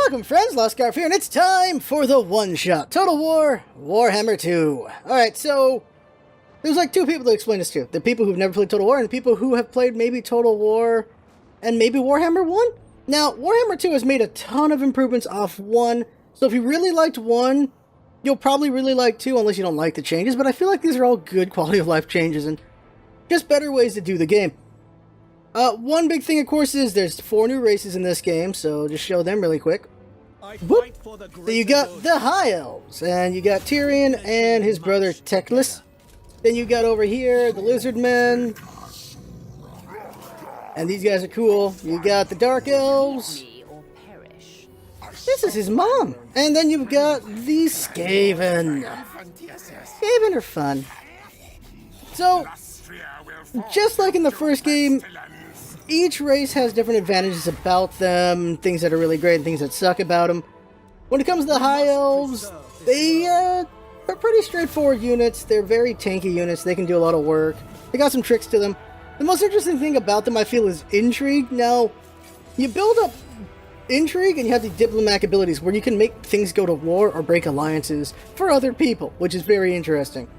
Welcome friends, LostScarf here, and it's time for the one-shot Total War Warhammer 2. Alright, so there's like two people to explain this to. The people who've never played Total War and the people who have played maybe Total War and maybe Warhammer 1. Now, Warhammer 2 has made a ton of improvements off 1, so if you really liked 1, you'll probably really like 2 unless you don't like the changes, but I feel like these are all good quality of life changes and just better ways to do the game. One big thing, of course, is there's 4 new races in this game, so just show them really quick. Whoop. So you got the High Elves, and you got Tyrion and his brother Teclis. Then you got over here the Lizard Men, and these guys are cool. You got the Dark Elves. This is his mom. And then you've got the Skaven. Skaven are fun. So, just like in the first game, each race has different advantages about them, things that are really great and things that suck about them. When it comes to the High Elves, they are pretty straightforward units. They're very tanky units. They can do a lot of work. They got some tricks to them. The most interesting thing about them, I feel, is intrigue. Now, you build up intrigue and you have the diplomatic abilities where you can make things go to war or break alliances for other people, which is very interesting.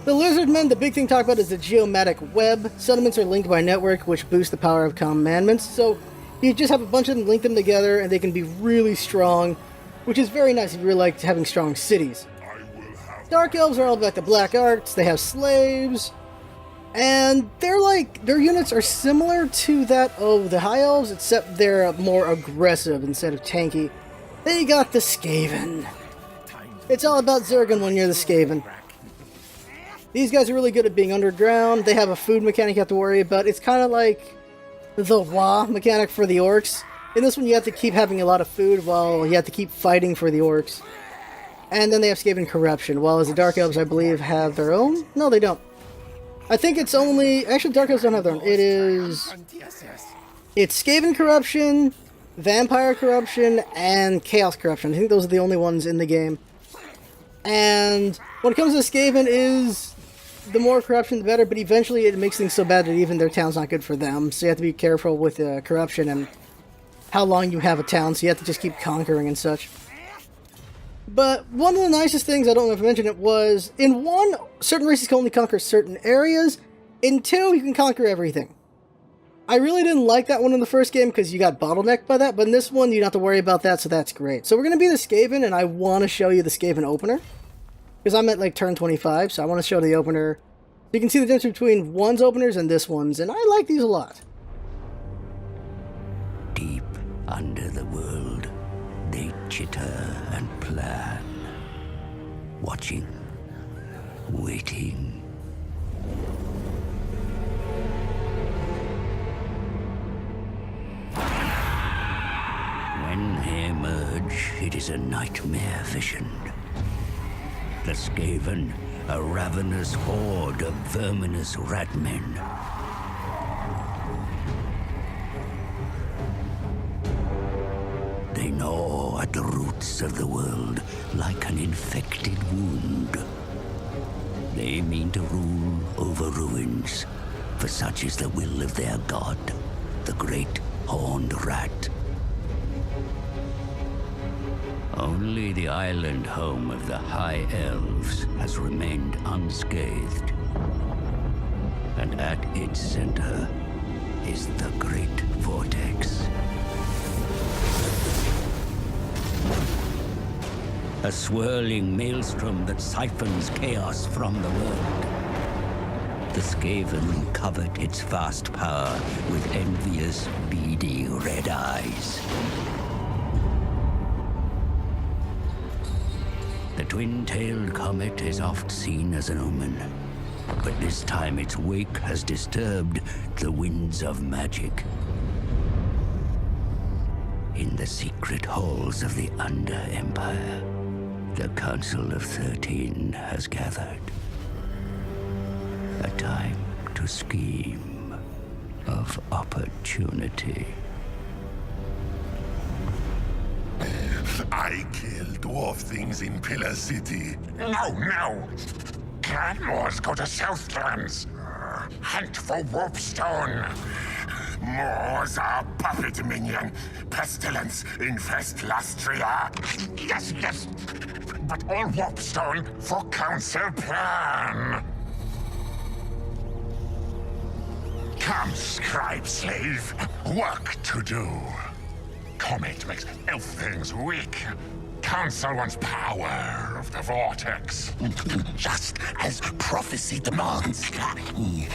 The Lizard Men, the big thing to talk about is the geomatic web. Settlements are linked by network, which boosts the power of commandments. So you just have a bunch of them, link them together, and they can be really strong, which is very nice if you really like having strong cities. Dark Elves are all about the black arts. They have slaves, and their units are similar to that of the High Elves, except they're more aggressive instead of tanky. Then you got the Skaven. It's all about Zergon when you're the Skaven. These guys are really good at being underground. They have a food mechanic you have to worry about. It's kind of like the WoW mechanic for the orcs. In this one, you have to keep having a lot of food while you have to keep fighting for the orcs. And then they have Skaven Corruption, while as the Dark Elves, I believe, have their own? No, they don't. I think it's only... Actually, Dark Elves don't have their own. It's Skaven Corruption, Vampire Corruption, and Chaos Corruption. I think those are the only ones in the game. And when it comes to Skaven, the more corruption, the better, but eventually it makes things so bad that even their town's not good for them. So you have to be careful with corruption and how long you have a town, so you have to just keep conquering and such. But one of the nicest things, I don't know if I mentioned it, was in 1, certain races can only conquer certain areas. In 2, you can conquer everything. I really didn't like that one in the first game because you got bottlenecked by that, but in this one you don't have to worry about that, so that's great. So we're going to be the Skaven, and I want to show you the Skaven opener. Because I'm at like turn 25, so I want to show the opener. You can see the difference between one's openers and this one's, and I like these a lot. Deep under the world, they chitter and plan. Watching, waiting. When they emerge, it is a nightmare vision. The Skaven, a ravenous horde of verminous ratmen. They gnaw at the roots of the world like an infected wound. They mean to rule over ruins, for such is the will of their god, the great horned rat. Only the island home of the High Elves has remained unscathed. And at its center is the Great Vortex. A swirling maelstrom that siphons chaos from the world. The Skaven covet its vast power with envious, beady red eyes. The twin-tailed comet is oft seen as an omen, but this time its wake has disturbed the winds of magic. In the secret halls of the Under-Empire, the Council of 13 has gathered. A time to scheme of opportunity. I kill dwarf things in Pillar City. No! Clan wars go to Southlands. Hunt for Warpstone. Moors are puppet minion. Pestilence infest Lastria. Yes, yes. But all warpstone for council plan. Come, scribe slave. Work to do. Comet makes elf things weak. Council wants power of the vortex. Just as prophecy demands.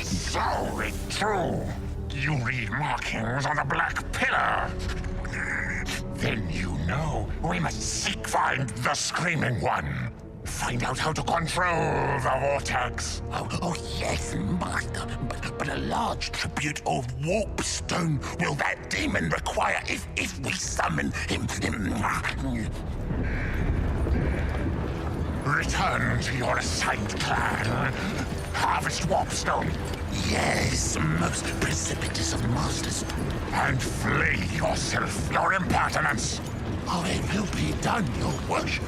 So it true. You read markings on the black pillar. Then you know we must find the Screaming One. Find out how to control the vortex. Oh yes, master. But a large tribute of warpstone will that demon require if we summon him. Return to your assigned clan. Harvest warpstone. Yes, most precipitous of masters. And flay yourself, your impertinence. Oh, it will be done, your worship.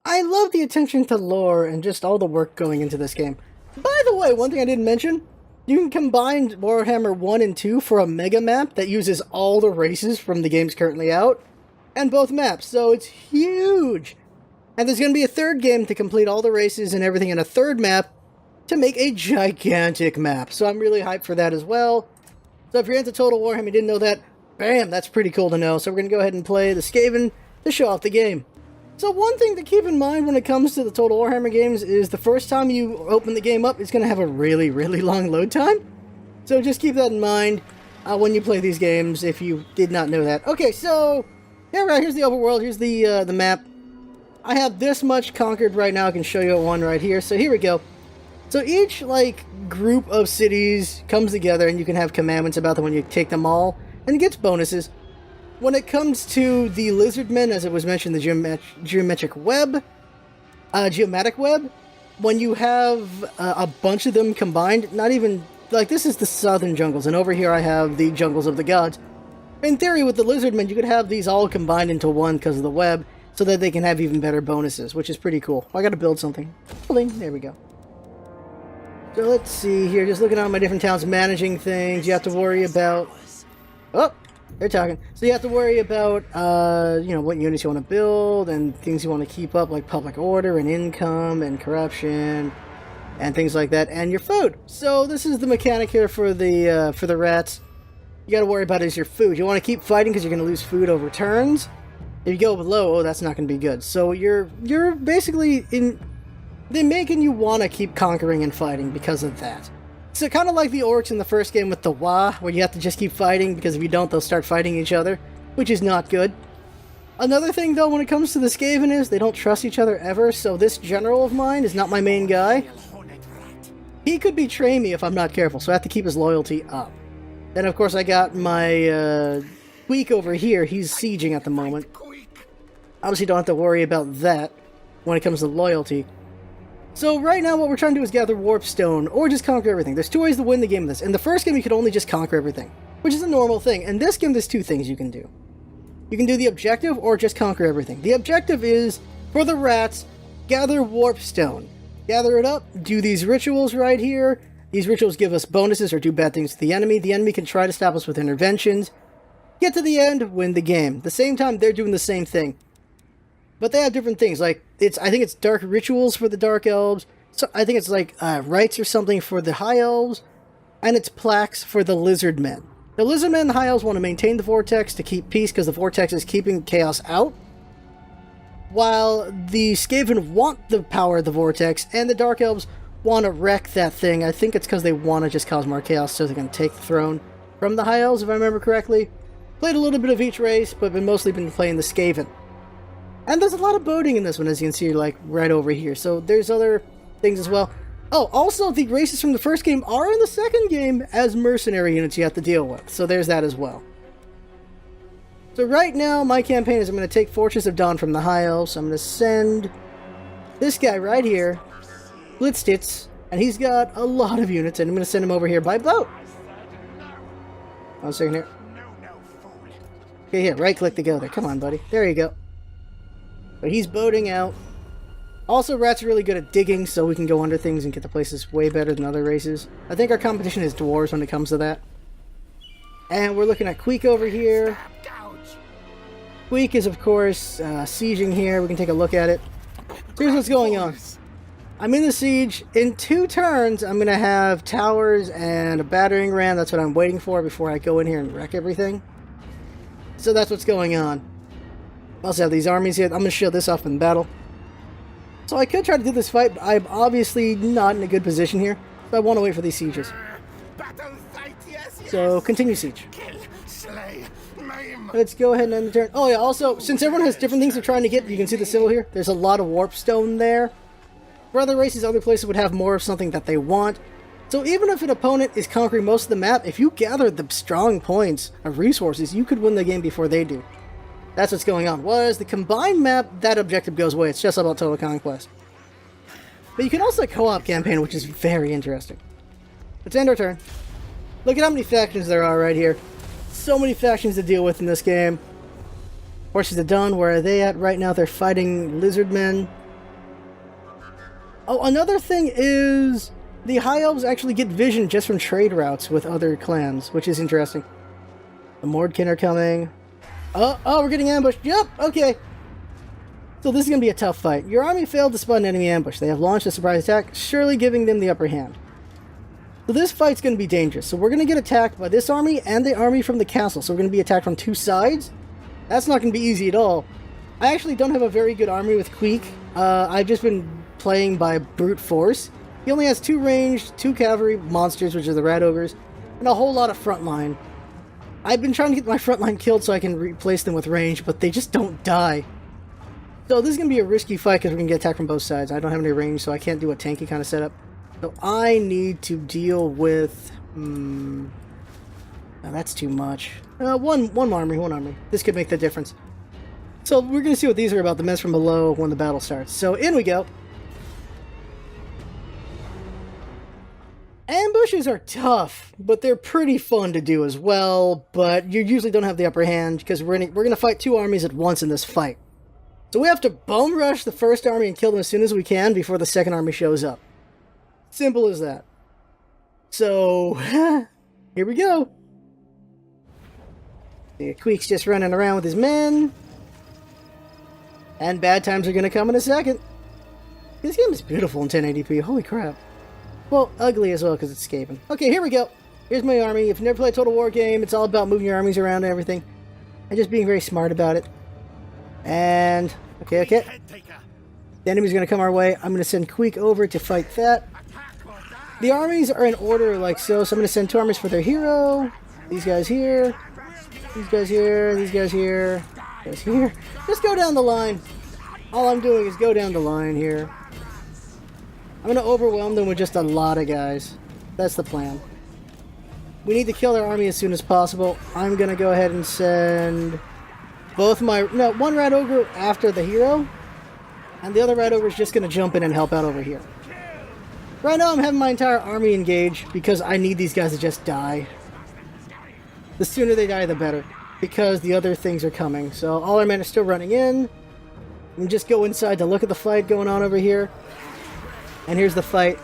I love the attention to lore and just all the work going into this game. By the way, one thing I didn't mention, you can combine Warhammer 1 and 2 for a mega map that uses all the races from the games currently out, and both maps, so it's huge! And there's going to be a third game to complete all the races and everything in a third map to make a gigantic map, so I'm really hyped for that as well. So if you're into Total Warhammer, you didn't know that, bam, that's pretty cool to know. So we're going to go ahead and play the Skaven to show off the game. So one thing to keep in mind when it comes to the Total Warhammer games is the first time you open the game up, it's going to have a really, really long load time. So just keep that in mind when you play these games, if you did not know that. Okay, so here's the overworld, here's the map. I have this much conquered right now. I can show you one right here. So here we go. So each group of cities comes together, and you can have commandments about them when you take them all, and it gets bonuses. When it comes to the lizardmen, as it was mentioned, the geometric web, when you have a bunch of them combined, not even, this is the southern jungles, and over here I have the jungles of the gods. In theory, with the lizardmen, you could have these all combined into one because of the web, so that they can have even better bonuses, which is pretty cool. I gotta build something. Building, there we go. So let's see here, just looking at my different towns, managing things, you have to worry about... Oh! They're talking. So you have to worry about, what units you want to build and things you want to keep up, like public order and income and corruption and things like that, and your food. So this is the mechanic here for the rats. You got to worry about is your food. You want to keep fighting because you're going to lose food over turns. If you go below, that's not going to be good. So you're basically they're making you want to keep conquering and fighting because of that. So kind of like the orcs in the first game with the Wa, where you have to just keep fighting, because if you don't, they'll start fighting each other, which is not good. Another thing, though, when it comes to the Skaven is they don't trust each other ever, so this general of mine is not my main guy. He could betray me if I'm not careful, so I have to keep his loyalty up. Then, of course, I got my Tweak over here. He's sieging at the moment. Obviously, don't have to worry about that when it comes to loyalty. So right now what we're trying to do is gather warpstone, or just conquer everything. There's two ways to win the game in this. In the first game you could only just conquer everything, which is a normal thing. In this game there's two things you can do. You can do the objective, or just conquer everything. The objective is, for the rats, gather warpstone. Gather it up, do these rituals right here. These rituals give us bonuses or do bad things to the enemy. The enemy can try to stop us with interventions. Get to the end, win the game. At the same time, they're doing the same thing. But they have different things, I think it's dark rituals for the dark elves, so I think it's rites or something for the high elves, and it's plaques for the lizard men. The lizard men and the high elves want to maintain the vortex to keep peace, because the vortex is keeping chaos out, while the Skaven want the power of the vortex, and the dark elves want to wreck that thing. I think it's because they want to just cause more chaos so they can take the throne from the high elves, if I remember correctly. Played a little bit of each race, but mostly been playing the Skaven. And there's a lot of boating in this one, as you can see, right over here. So there's other things as well. Oh, also, the races from the first game are in the second game as mercenary units you have to deal with. So there's that as well. So right now, my campaign is I'm going to take Fortress of Dawn from the High Elves. So I'm going to send this guy right here, Blitzstitz, and he's got a lot of units, and I'm going to send him over here by boat. 1 second here. Okay, here, right-click to go there. Come on, buddy. There you go. But he's boating out. Also, rats are really good at digging, so we can go under things and get to places way better than other races. I think our competition is dwarves when it comes to that. And we're looking at Queek over here. Queek is, of course, sieging here. We can take a look at it. Here's what's going on. I'm in the siege. In 2 turns, I'm going to have towers and a battering ram. That's what I'm waiting for before I go in here and wreck everything. So that's what's going on. I also have these armies here. I'm going to show this off in battle. So I could try to do this fight, but I'm obviously not in a good position here. So I want to wait for these sieges. So continue siege. Let's go ahead and end the turn. Oh yeah, also, since everyone has different things they're trying to get, you can see the symbol here. There's a lot of warp stone there. For other races, other places would have more of something that they want. So even if an opponent is conquering most of the map, if you gather the strong points of resources, you could win the game before they do. That's what's going on. Whereas the combined map, that objective goes away. It's just about total conquest. But you can also co-op campaign, which is very interesting. Let's end our turn. Look at how many factions there are right here. So many factions to deal with in this game. Forces of Dawn, where are they at right now? They're fighting lizardmen. Oh, another thing is the High Elves actually get vision just from trade routes with other clans, which is interesting. The Mordkin are coming. Oh, we're getting ambushed. Yep, okay. So this is going to be a tough fight. Your army failed to spot an enemy ambush. They have launched a surprise attack, surely giving them the upper hand. So this fight's going to be dangerous. So we're going to get attacked by this army and the army from the castle. So we're going to be attacked from 2 sides. That's not going to be easy at all. I actually don't have a very good army with Queek. I've just been playing by brute force. He only has 2 ranged, 2 cavalry monsters, which are the rat ogres, and a whole lot of frontline. I've been trying to get my frontline killed so I can replace them with range, but they just don't die. So this is going to be a risky fight because we're going to get attacked from both sides. I don't have any range, so I can't do a tanky kind of setup. So I need to deal with... No, that's too much. One army. This could make the difference. So we're going to see what these are about, the mess from below, when the battle starts. So in we go. Ambushes are tough, but they're pretty fun to do as well, but you usually don't have the upper hand because we're going to fight 2 armies at once in this fight. So we have to bum rush the first army and kill them as soon as we can before the second army shows up. Simple as that. So, here we go. Queek's just running around with his men. And bad times are going to come in a second. This game is beautiful in 1080p, holy crap. Well, ugly as well because it's Skaven. Okay, here we go. Here's my army. If you've never played a Total War game, it's all about moving your armies around and everything. And just being very smart about it. And, okay. The enemy's going to come our way. I'm going to send Queek over to fight that. The armies are in order like so. So I'm going to send 2 armies for their hero. These guys here. These guys here. These guys here. These guys here. Just go down the line. All I'm doing is go down the line here. I'm going to overwhelm them with just a lot of guys. That's the plan. We need to kill their army as soon as possible. I'm going to go ahead and send both my... No, 1 rat ogre after the hero. And the other rat ogre is just going to jump in and help out over here. Right now I'm having my entire army engage because I need these guys to just die. The sooner they die, the better. Because the other things are coming. So all our men are still running in. And just go inside to look at the fight going on over here. And here's the fight.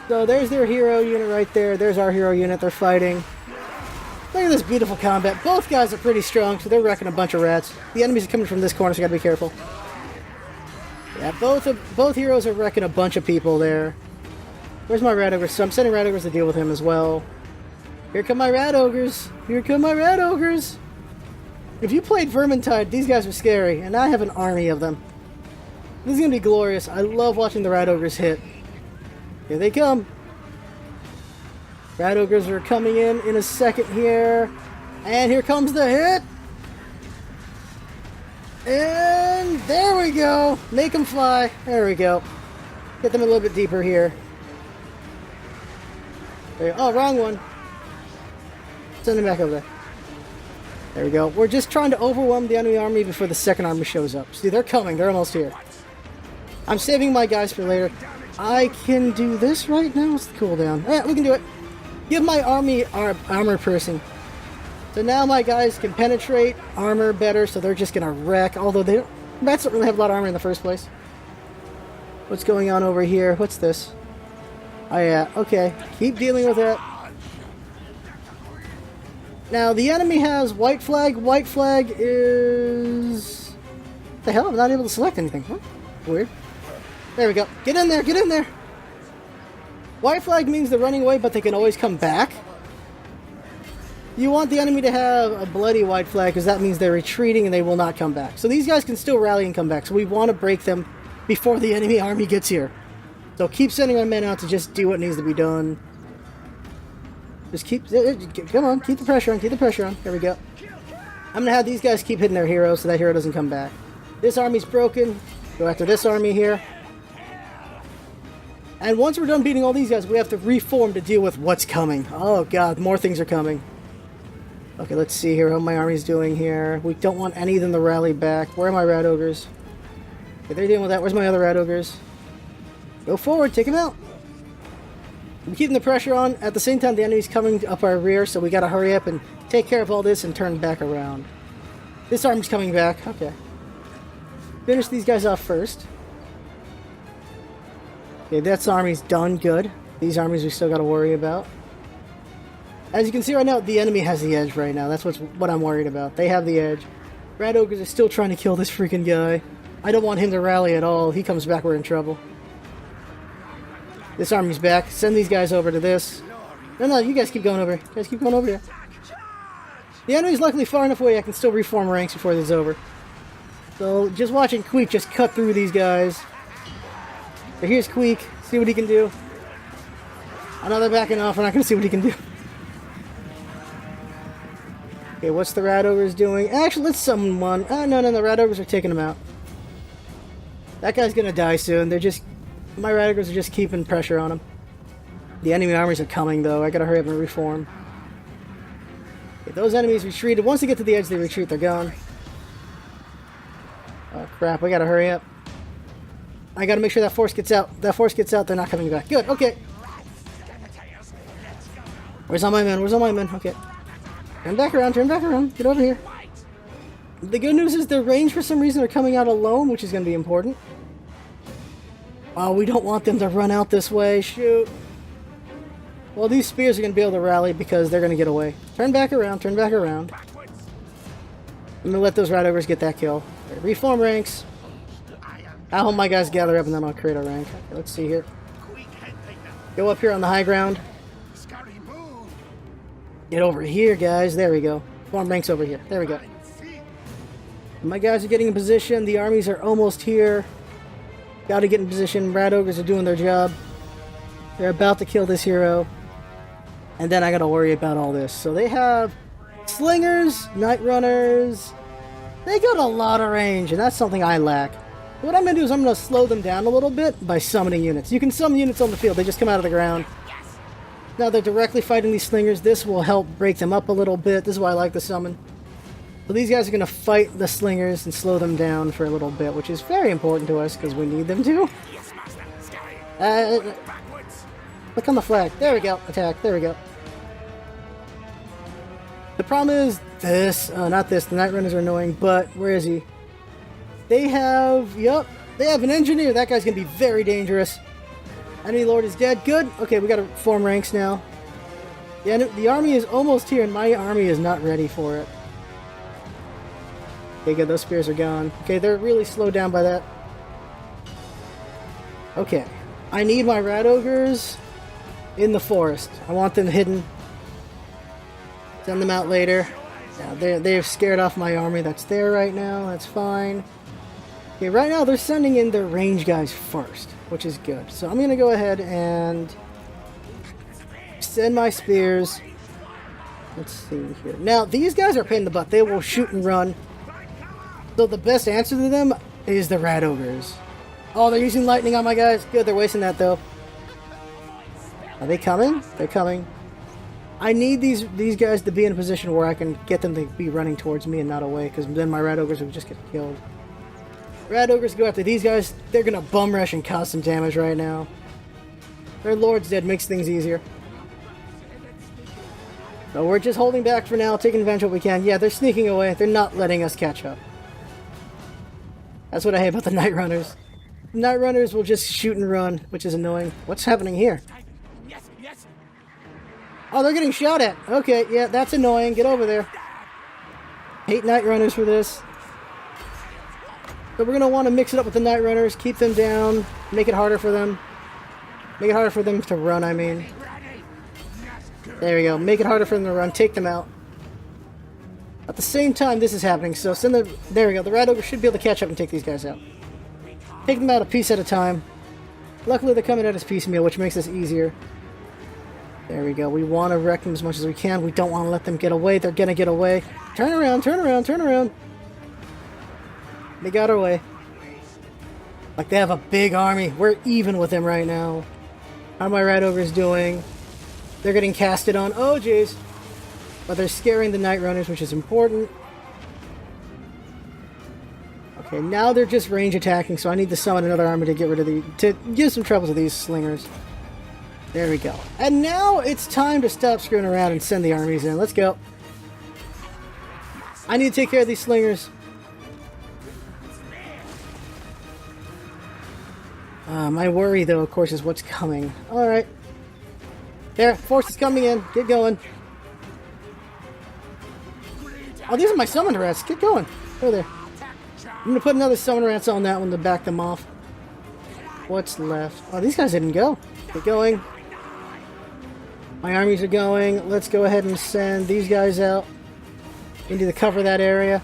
So there's their hero unit right there. There's our hero unit. They're fighting. Look at this beautiful combat. Both guys are pretty strong, so they're wrecking a bunch of rats. The enemies are coming from this corner, so you gotta be careful. Yeah, both heroes are wrecking a bunch of people there. Where's my rat ogres? So I'm sending rat ogres to deal with him as well. Here come my rat ogres. Here come my rat ogres. If you played Vermintide, these guys are scary, and I have an army of them. This is going to be glorious. I love watching the rat ogres hit. Here they come. Rat ogres are coming in a second here. And here comes the hit. And there we go. Make them fly. There we go. Get them a little bit deeper here. There, oh, wrong one. Send them back over there. There we go. We're just trying to overwhelm the enemy army before the second army shows up. See, they're coming. They're almost here. I'm saving my guys for later. I can do this right now. What's the cooldown? Yeah, we can do it. Give my army armor piercing. So now my guys can penetrate armor better, so they're just going to wreck. Although rats don't really have a lot of armor in the first place. What's going on over here? What's this? Oh yeah, okay. Keep dealing with it. Now, the enemy has white flag. White flag is... What the hell? I'm not able to select anything. Huh? Weird. There we go. Get in there, get in there! White flag means they're running away, but they can always come back. You want the enemy to have a bloody white flag, because that means they're retreating and they will not come back. So these guys can still rally and come back, so we want to break them before the enemy army gets here. So keep sending our men out to just do what needs to be done. Just keep... Come on, keep the pressure on, keep the pressure on. There we go. I'm going to have these guys keep hitting their hero so that hero doesn't come back. This army's broken. Go after this army here. And once we're done beating all these guys, we have to reform to deal with what's coming. Oh god, more things are coming. Okay, let's see here how my army's doing here. We don't want any of them to rally back. Where are my rat ogres? Okay, they're dealing with that. Where's my other rat ogres? Go forward, take them out. We're keeping the pressure on. At the same time, the enemy's coming up our rear, so we gotta hurry up and take care of all this and turn back around. This army's coming back. Okay. Finish these guys off first. Okay, that army's done. Good. These armies we still got to worry about. As you can see right now, the enemy has the edge right now. That's what I'm worried about. They have the edge. Rat Ogres are still trying to kill this freaking guy. I don't want him to rally at all. He comes back, we're in trouble. This army's back. Send these guys over to this. No, you guys keep going over here. You guys keep going over here. The enemy's luckily far enough away I can still reform ranks before this is over. So, just watching Queek just cut through these guys. So here's Queek. See what he can do. I know they're backing off. We're not going to see what he can do. Okay, what's the Rat Ogres doing? Actually, let's summon one. No, the Rat Ogres are taking him out. That guy's going to die soon. They're just... My Rat Ogres are just keeping pressure on him. The enemy armies are coming, though. I got to hurry up and reform. Okay, those enemies retreated. Once they get to the edge, they retreat. They're gone. Oh, crap. We got to hurry up. I gotta make sure that force gets out. That force gets out, they're not coming back. Good, okay. Where's all my men? Where's all my men? Okay. Turn back around, get over here. The good news is their range for some reason are coming out alone, which is gonna be important. Oh, we don't want them to run out this way, shoot. Well, these spears are gonna be able to rally because they're gonna get away. Turn back around, I'm gonna let those Rat Ogres get that kill. Okay, reform ranks. I'll help my guys gather up and then I'll create a rank. Okay, let's see here. Go up here on the high ground. Get over here, guys. There we go. Form ranks over here. There we go. My guys are getting in position. The armies are almost here. Gotta get in position. Rat Ogres are doing their job. They're about to kill this hero. And then I gotta worry about all this. So they have slingers, night runners. They got a lot of range, and that's something I lack. What I'm going to do is I'm going to slow them down a little bit by summoning units. You can summon units on the field. They just come out of the ground. Now they're directly fighting these slingers. This will help break them up a little bit. This is why I like the summon. So these guys are going to fight the slingers and slow them down for a little bit, which is very important to us because we need them to. Look on the flag. There we go. Attack. There we go. The problem is this. Not this. The Night Runners are annoying, but where is he? They have, they have an engineer. That guy's going to be very dangerous. Enemy Lord is dead. Good. Okay, we got to form ranks now. The army is almost here, and my army is not ready for it. Okay, good. Those spears are gone. Okay, they're really slowed down by that. Okay. I need my Rat Ogres in the forest. I want them hidden. Send them out later. Yeah, they've scared off my army that's there right now. That's fine. Okay, right now they're sending in their range guys first, which is good. So I'm going to go ahead and send my spears. Let's see here. Now, these guys are a pain in the butt. They will shoot and run. So the best answer to them is the Rat Ogres. Oh, they're using lightning on my guys. Good, they're wasting that, though. Are they coming? They're coming. I need these guys to be in a position where I can get them to be running towards me and not away, because then my Rat Ogres will just get killed. Rat Ogres go after these guys. They're going to bum rush and cause some damage right now. Their Lord's dead. Makes things easier. So we're just holding back for now. Taking advantage of what we can. Yeah, they're sneaking away. They're not letting us catch up. That's what I hate about the Night Runners. Night Runners will just shoot and run, which is annoying. What's happening here? Oh, they're getting shot at. Okay, yeah, that's annoying. Get over there. Hate Night Runners for this. So we're going to want to mix it up with the Night Runners, keep them down, make it harder for them. Make it harder for them to run, I mean. There we go. Make it harder for them to run. Take them out. At the same time this is happening, so send the... There we go. The Rat Ogre should be able to catch up and take these guys out. Take them out a piece at a time. Luckily they're coming at us piecemeal, which makes this easier. There we go. We want to wreck them as much as we can. We don't want to let them get away. They're going to get away. Turn around, turn around, turn around. They got away. Like, they have a big army. We're even with them right now. How are my Rat Ogres doing? They're getting casted on. Oh, jeez. But they're scaring the Night Runners, which is important. Okay, now they're just range attacking, so I need to summon another army to get rid of to give some trouble to these slingers. There we go. And now it's time to stop screwing around and send the armies in. Let's go. I need to take care of these slingers. My worry, though, of course, is what's coming. Alright. There, force is coming in. Get going. Oh, these are my summon rats. Get going. Go there. I'm going to put another summon rats on that one to back them off. What's left? Oh, these guys didn't go. Get going. My armies are going. Let's go ahead and send these guys out into the cover of that area.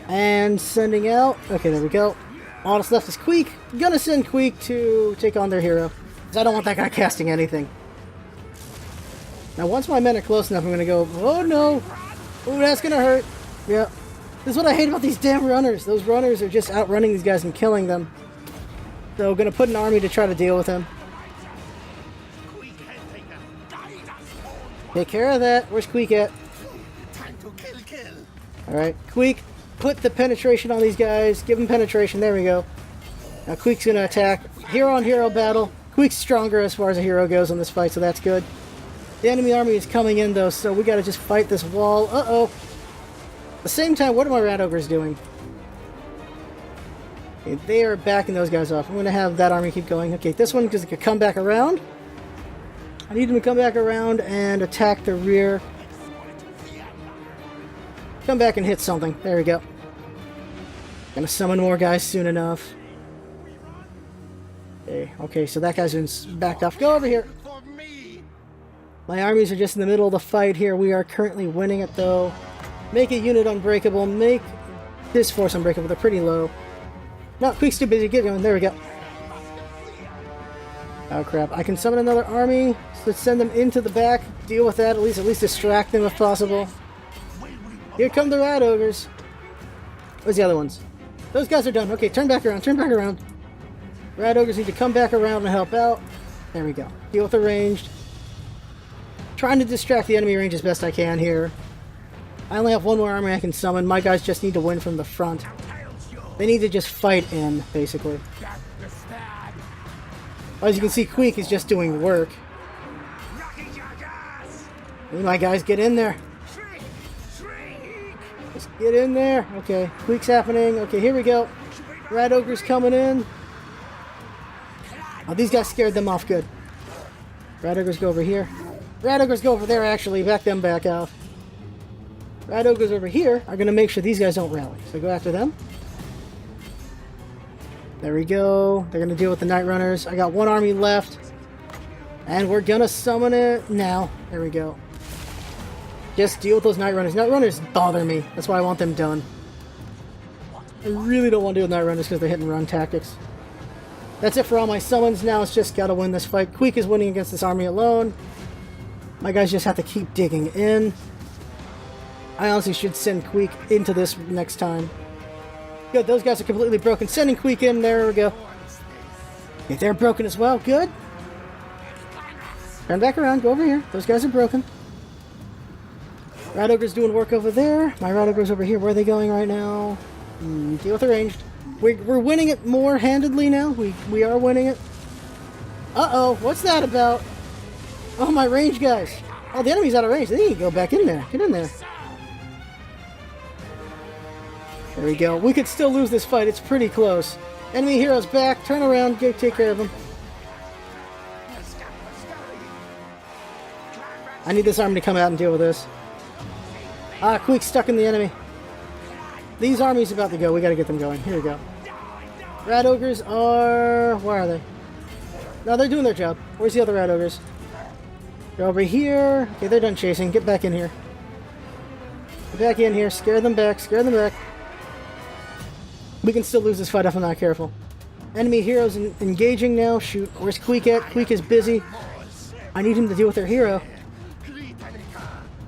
And sending out. Okay, there we go. All that's left is Queek. I'm gonna send Queek to take on their hero, because I don't want that guy casting anything. Now, once my men are close enough, I'm gonna go, oh no! Oh, that's gonna hurt. Yeah. This is what I hate about these damn runners. Those runners are just outrunning these guys and killing them. So, I'm gonna put an army to try to deal with him. Take care of that. Where's Queek at? Alright, Queek. Put the penetration on these guys. Give them penetration. There we go. Now Queek's going to attack. Hero on hero battle. Queek's stronger as far as a hero goes in this fight, so that's good. The enemy army is coming in, though, so we got to just fight this wall. Uh-oh. At the same time, what are my Rat Ogres doing? Okay, they are backing those guys off. I'm going to have that army keep going. Okay, this one because it could come back around. I need him to come back around and attack the rear. Come back and hit something. There we go. Gonna summon more guys soon enough. Okay, so that guy's been backed off. Go over here. My armies are just in the middle of the fight here. We are currently winning it, though. Make a unit unbreakable. Make this force unbreakable. They're pretty low. No, Queek's too busy. Get going. There we go. Oh, crap. I can summon another army. Let's send them into the back. Deal with that. At least distract them if possible. Here come the Rat Ogres. Where's the other ones? Those guys are done. Okay, turn back around. Turn back around. Rat Ogres need to come back around and help out. There we go. Deal with the ranged. Trying to distract the enemy range as best I can here. I only have one more army I can summon. My guys just need to win from the front. They need to just fight in, basically. As you can see, Queek is just doing work. My guys, get in there. Just get in there. Okay, Queek's happening. Okay, here we go. Rat Ogre's coming in. Oh, these guys scared them off good. Rat Ogres go over here. Rat Ogres go over there, actually. Back them back off. Rat Ogres over here are going to make sure these guys don't rally. So go after them. There we go. They're going to deal with the Night Runners. I got one army left. And we're going to summon it now. There we go. Just deal with those Night Runners. Night Runners bother me. That's why I want them done. I really don't want to deal with Night Runners because they're hit and run tactics. That's it for all my summons. Now it's just got to win this fight. Queek is winning against this army alone. My guys just have to keep digging in. I honestly should send Queek into this next time. Good, those guys are completely broken. Sending Queek in. There we go. Okay, they're broken as well. Good. Turn back around. Go over here. Those guys are broken. Rat Ogre's doing work over there. My Rat Ogre's over here. Where are they going right now? Deal with the ranged. We're winning it more handedly now. We are winning it. Uh-oh. What's that about? Oh, my range guys. Oh, the enemy's out of range. They need to go back in there. Get in there. There we go. We could still lose this fight. It's pretty close. Enemy hero's back. Turn around. Go take care of him. I need this army to come out and deal with this. Ah, Queek's stuck in the enemy. These armies about to go. We gotta get them going. Here we go. Rat ogres are... Where are they? No, they're doing their job. Where's the other rat ogres? They're over here. Okay, they're done chasing. Get back in here. Get back in here. Scare them back. Scare them back. We can still lose this fight if I'm not careful. Enemy heroes engaging now. Shoot. Where's Queek at? Queek is busy. I need him to deal with their hero.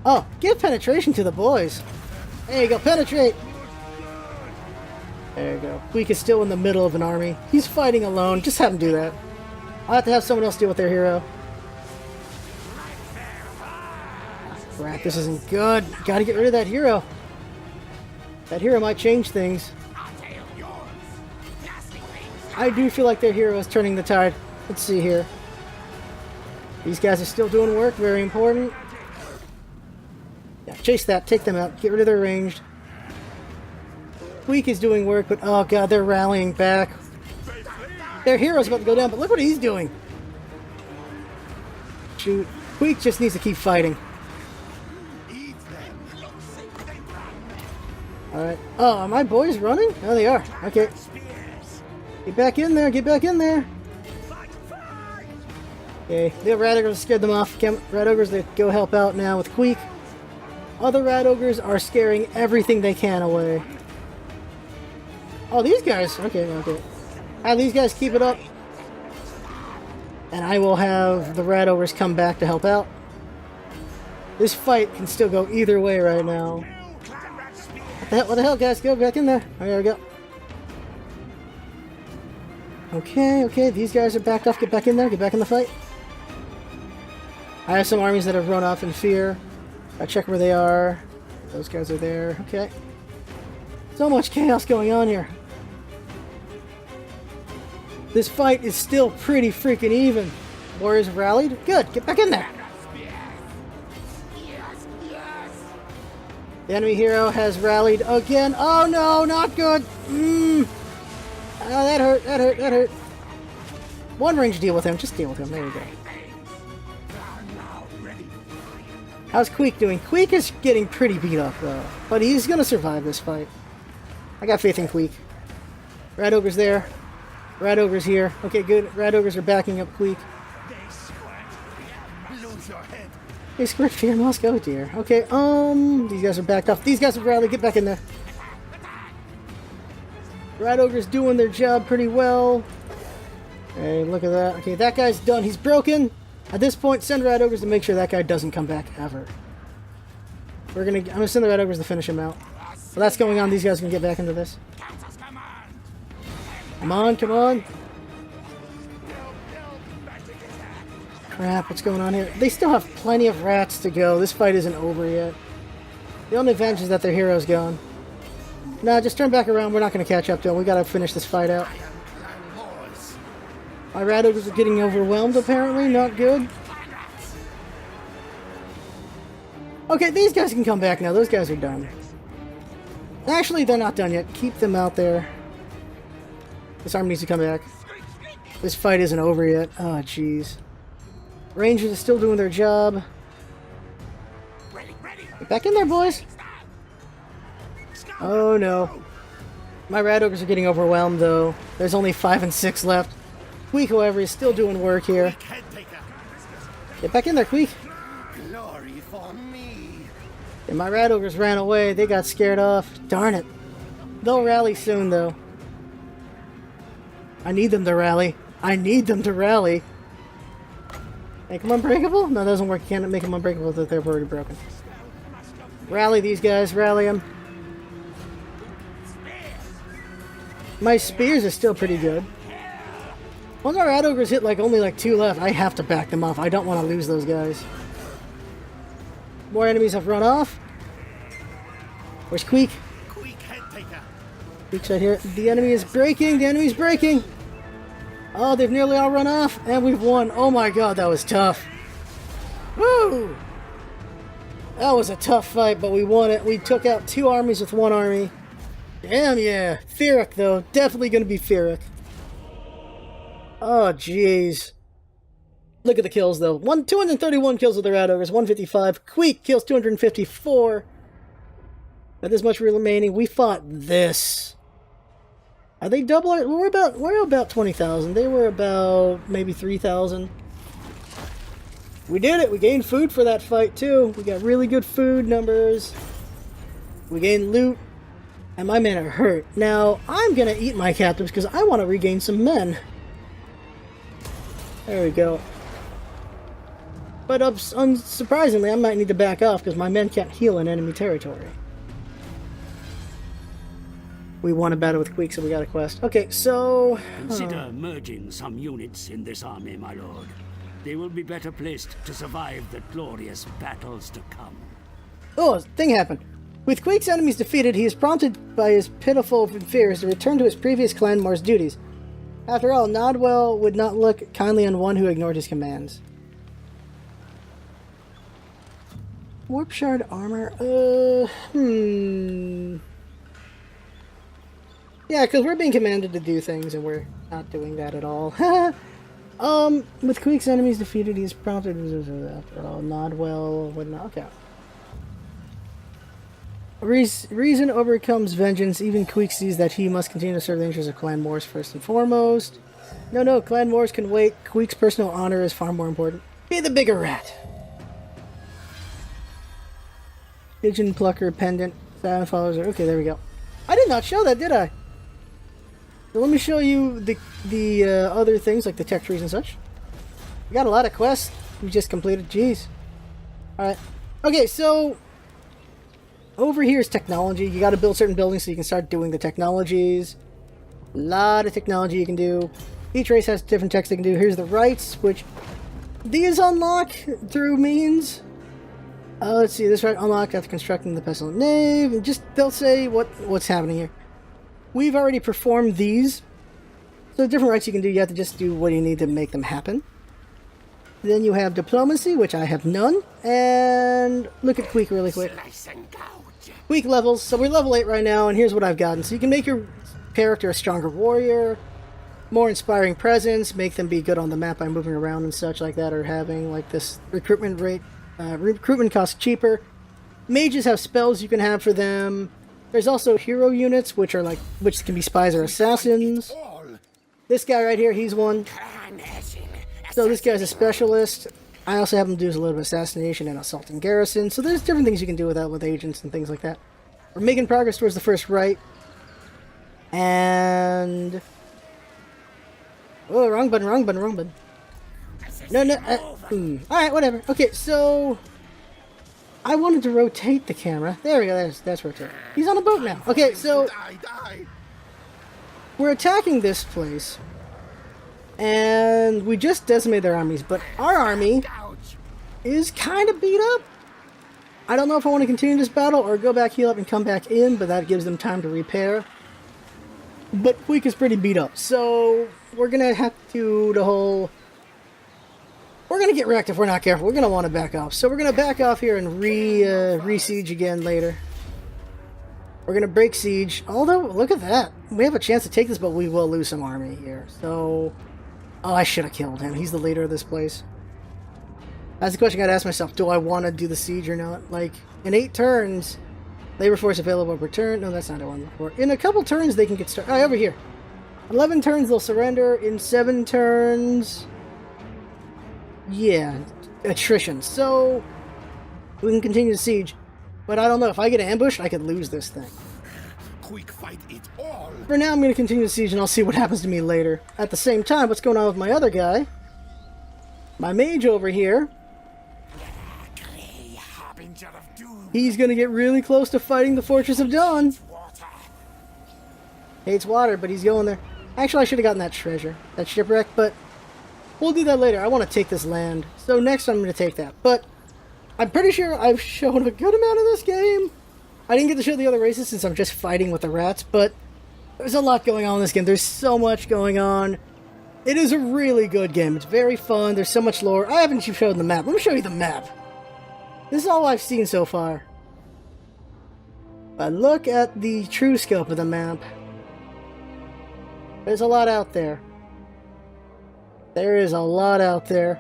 Oh, give penetration to the boys. There you go. Penetrate. There you go. Queek is still in the middle of an army. He's fighting alone. Just have him do that. I'll have to have someone else deal with their hero. Crap, this isn't good. Gotta get rid of that hero. That hero might change things. I do feel like their hero is turning the tide. Let's see here. These guys are still doing work. Very important. Yeah, chase that. Take them out. Get rid of their ranged. Queek is doing work, but oh god, they're rallying back. Their hero's about to go down, but look what he's doing. Shoot. Queek just needs to keep fighting. Alright. Oh, are my boys running? Oh, they are. Okay. Get back in there. Get back in there. Okay. The rat ogres scared them off. Rat ogres, they go help out now with Queek. Other rat ogres are scaring everything they can away. Oh, these guys. Okay, okay. Have these guys keep it up. And I will have the rat ogres come back to help out. This fight can still go either way right now. What the hell, guys? Go back in there. Oh, there we go. Okay, okay. These guys are backed off. Get back in there. Get back in the fight. I have some armies that have run off in fear. I check where they are. Those guys are there. Okay. So much chaos going on here. This fight is still pretty freaking even. Warriors have rallied. Good. Get back in there. The enemy hero has rallied again. Oh no, not good. Oh, that hurt. That hurt. That hurt. One range deal with him. Just deal with him. There you go. How's Queek doing? Queek is getting pretty beat up though, but he's gonna survive this fight. I got faith in Queek. Rat ogre's there. Rat ogre's here. Okay, good. Rat ogres are backing up Queek. They squirt fear must go, dear. Okay, these guys are backed off. These guys have rallied. Get back in there. Rat ogre's doing their job pretty well. Hey, look at that. Okay, that guy's done. He's broken. At this point, send rat ogres to make sure that guy doesn't come back ever. I'm gonna send the rat ogres to finish him out. Well, that's going on. These guys can get back into this. Come on, come on. Crap, what's going on here? They still have plenty of rats to go. This fight isn't over yet. The only advantage is that their hero's gone. No, just turn back around. We're not going to catch up to them. We got to finish this fight out. My rat ogres are getting overwhelmed, apparently. Not good. Okay, these guys can come back now. Those guys are done. Actually, they're not done yet. Keep them out there. This army needs to come back. This fight isn't over yet. Oh, jeez. Rangers are still doing their job. Get back in there, boys. Oh, no. My rat ogres are getting overwhelmed, though. There's only 5 and 6 left. Queek, however, is still doing work here. Get back in there, Queek. And my rat ogres ran away. They got scared off. Darn it. They'll rally soon, though. I need them to rally. I need them to rally. Make them unbreakable? No, that doesn't work. You can't make them unbreakable if they're already broken. Rally these guys. Rally them. My spears are still pretty good. Once our rat ogres hit only 2 left, I have to back them off. I don't want to lose those guys. More enemies have run off. Where's Queek? Queek's right here. The enemy is breaking. The enemy's breaking. Oh, they've nearly all run off, and we've won. Oh my god, that was tough. Woo! That was a tough fight, but we won it. We took out 2 armies with 1 army. Damn yeah. Feeric, though. Definitely gonna be Feeric. Oh, jeez. Look at the kills, though. 231 kills with the Rat Ogres, 155. Queek kills 254. Got this much remaining. We fought this. Are they double? We're about 20,000. They were about maybe 3,000. We did it. We gained food for that fight, too. We got really good food numbers. We gained loot. And my men are hurt. Now, I'm going to eat my captives because I want to regain some men. There we go. But unsurprisingly, I might need to back off because my men can't heal in enemy territory. We won a battle with Queek, so we got a quest. Okay, so... Consider merging some units in this army, my lord. They will be better placed to survive the glorious battles to come. Oh, a thing happened. With Queek's enemies defeated, he is prompted by his pitiful fears to return to his previous clan Mor's duties. After all, Nodwell would not look kindly on one who ignored his commands. Warp Shard armor? Yeah, because we're being commanded to do things and we're not doing that at all. With Queek's enemies defeated, he's prompted after all. Nodwell would not. Okay. Reason overcomes vengeance. Even Queek sees that he must continue to serve the interests of Clan Morse first and foremost. No, Clan Morse can wait. Queek's personal honor is far more important. Be the bigger rat. Pigeon Plucker Pendant. Silent Followers. Okay, there we go. I did not show that, did I? So let me show you the other things, like the tech trees and such. We got a lot of quests we just completed. Jeez. Alright. Okay, so... over here is technology. You gotta build certain buildings so you can start doing the technologies. A lot of technology you can do. Each race has different techs they can do. Here's the rights, which... these unlock through means... let's see, this right unlocked after constructing the pestilent nave. And just, they'll say what's happening here. We've already performed these. So different rights you can do, you have to just do what you need to make them happen. Then you have diplomacy, which I have none. And look at Queek really quick. Queek levels. So we're level 8 right now, and here's what I've gotten. So you can make your character a stronger warrior, more inspiring presence, make them be good on the map by moving around and such like that, or having like this recruitment rate. Recruitment costs cheaper. Mages have spells you can have for them. There's also hero units, which can be spies or assassins. This guy right here, he's one. So this guy's a specialist. I also have him do a little bit of assassination and assaulting garrison. So there's different things you can do with that with agents and things like that. We're making progress towards the first right. And... oh, wrong button. No. Alright, whatever. Okay, so... I wanted to rotate the camera. There we go, that's rotate. He's on a boat now. Okay, so... we're attacking this place. And we just decimated their armies, but our army is kind of beat up. I don't know if I want to continue this battle or go back, heal up, and come back in, but that gives them time to repair. But Queek is pretty beat up, so we're going to have to do the whole... we're going to get wrecked if we're not careful. We're going to want to back off. So we're going to back off here and re-siege again later. We're going to break siege. Although, look at that. We have a chance to take this, but we will lose some army here. So... oh, I should have killed him. He's the leader of this place. That's the question I gotta ask myself. Do I want to do the siege or not? Like, in 8 turns, labor force available per turn. No, that's not what I'm looking for. In a couple turns, they can get started. Oh, over here. 11 turns, they'll surrender. In 7 turns... yeah, attrition. So, we can continue the siege. But I don't know. If I get ambushed, I could lose this thing. Quick fight it all. For now, I'm going to continue the siege, and I'll see what happens to me later. At the same time, what's going on with my other guy? My mage over here. He's going to get really close to fighting the Fortress of Dawn. Hates water, but he's going there. Actually, I should have gotten that treasure, that shipwreck, but we'll do that later. I want to take this land. So next I'm going to take that. But I'm pretty sure I've shown a good amount of this game. I didn't get to show the other races since I'm just fighting with the rats, but there's a lot going on in this game. There's so much going on. It is a really good game. It's very fun. There's so much lore. I haven't even shown the map. Let me show you the map. This is all I've seen so far. But look at the true scope of the map. There's a lot out there. There is a lot out there.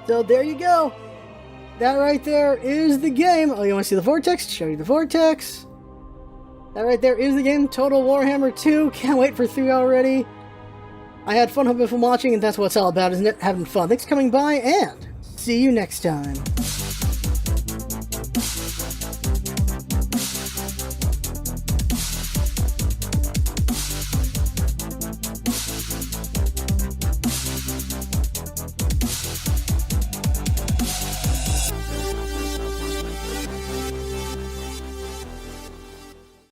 So there you go. That right there is the game. Oh, you want to see the vortex? Show you the vortex. That right there is the game. Total Warhammer 2. Can't wait for 3 already. I had fun hoping from watching, and that's what it's all about, isn't it? Having fun. Thanks for coming by, and see you next time.